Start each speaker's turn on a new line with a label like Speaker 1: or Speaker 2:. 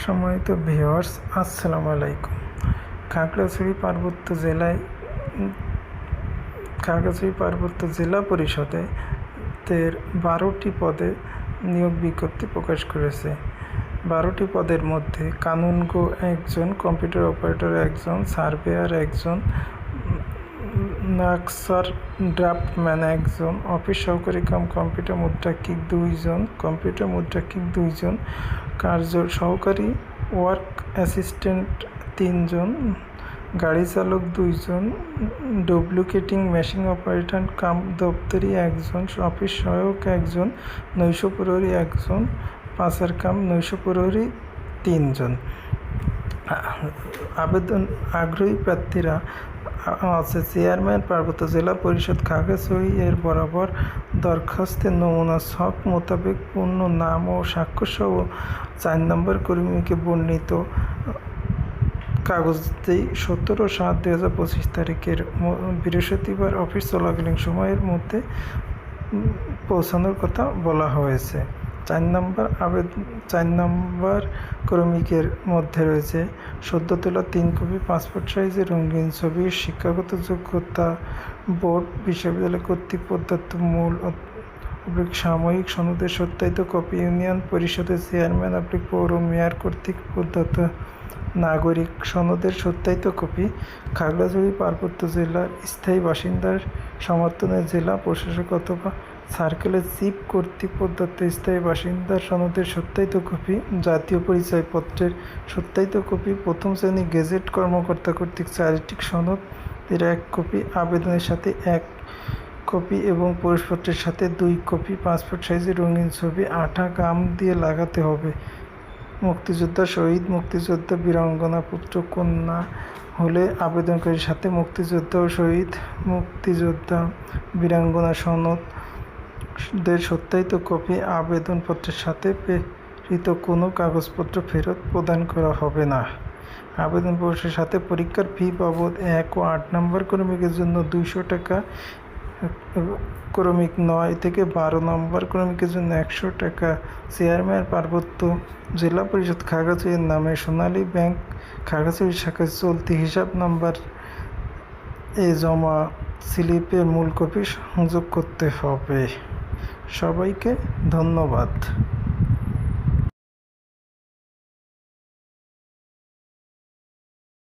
Speaker 1: সম্মানিত ভিউয়ার্স, আসসালামু আলাইকুম। খাগড়াছড়ি পার্বত্য জেলা পরিষদে 12টি পদে নিয়োগ বিজ্ঞপ্তি প্রকাশ করেছে। 12টি পদের মধ্যে কানুনগো একজন, কম্পিউটার অপারেটর একজন, সার্ভেয়ার একজন, নাকসার ড্রাফটম্যান একজন, অফিস সহকারী কম্পিউটার মুদ্রাক্ষিক 2 জন, কম্পিউটার মুদ্রাক্ষিক 2 জন, কার্য সহকারী ওয়ার্ক অ্যাসিস্ট্যান্ট 3 জন, গাড়ি চালক 2 জন, ডুপ্লিকেটিং মেশিন অপারেটর কাম দপ্তরি একজন, অফিস সহায়ক একজন, নৈশ প্রহরী একজন, পাচার কাম নৈশ প্রহরী 3 জন। আগ্রহী প্রার্থীরা আছে চেয়ারম্যান পার্বত্য জেলা পরিষদ খাগড়াছড়ি এর বরাবর দরখাস্তের নমুনা ছক মোতাবেক পূর্ণ নাম ও স্বাক্ষরসহ 4 নম্বর কর্মীকে বর্ণিত কাগজটি 17/7/2025 তারিখের বৃহস্পতিবার অফিস চলাকালীন সময়ের মধ্যে পৌঁছানোর কথা বলা হয়েছে। 4 নম্বর কর্মীকের মধ্যে রয়েছে সদ্য তোলা 3 কপি পাসপোর্ট সাইজের রঙিন ছবি, শিক্ষাগত যোগ্যতা বোর্ড বিশ্ববিদ্যালয় কর্তৃক প্রদত্ত মূল সাময়িক সনদের সত্যায়িত কপি, ইউনিয়ন পরিষদের চেয়ারম্যান পৌর মেয়র কর্তৃক প্রদত্ত নাগরিক সনদের সত্যায়িত কপি, খাগড়াছড়ি পার্বত্য জেলার স্থায়ী বাসিন্দার সমর্থনে জেলা প্রশাসক অথবা সার্কেলের চিফ কর্তৃক প্রদত্ত স্থায়ী বাসিন্দার সনদের সত্যায়িত কপি, জাতীয় পরিচয়পত্রের সত্যায়িত কপি, প্রথম শ্রেণী গেজেট কর্মকর্তা কর্তৃক চারিত্রিক সনদ এর 1 কপি, আবেদনের সাথে 1 কপি এবং প্রবেশপত্রের সাথে 2 কপি, পাসপোর্ট সাইজের রঙিন ছবি 8 গাম দিয়ে লাগাতে হবে। মুক্তিযোদ্ধা, শহীদ, মুক্তিযোদ্ধা, বীরাঙ্গনা, পুত্র, কন্যা হলে আবেদনকারীর সাথে মুক্তিযোদ্ধা ও শহীদ, মুক্তিযোদ্ধা, বীরাঙ্গনা সনদের সত্যায়িত কপি, আবেদনপত্রের সাথে প্রেরিত কোনো কাগজপত্র ফেরত প্রদান করা হবে না। আবেদনপত্রের সাথে পরীক্ষার ফি বাবদ 1 ও 8 নম্বর কর্মীকের জন্য 200 টাকা, ক্রমিক 9 থেকে 12 নম্বর কর্মীকের জন্য 100 টাকা। চেয়ারম্যান পার্বত্য জেলা পরিষদ খাগড়াছড়ির নামে সোনালী ব্যাংক খাগড়াছড়ি শাখায় চলতি হিসাব নাম্বার জমা স্লিপে মূল কপি সংযোগ করতে হবে। সবাইকে ধন্যবাদ।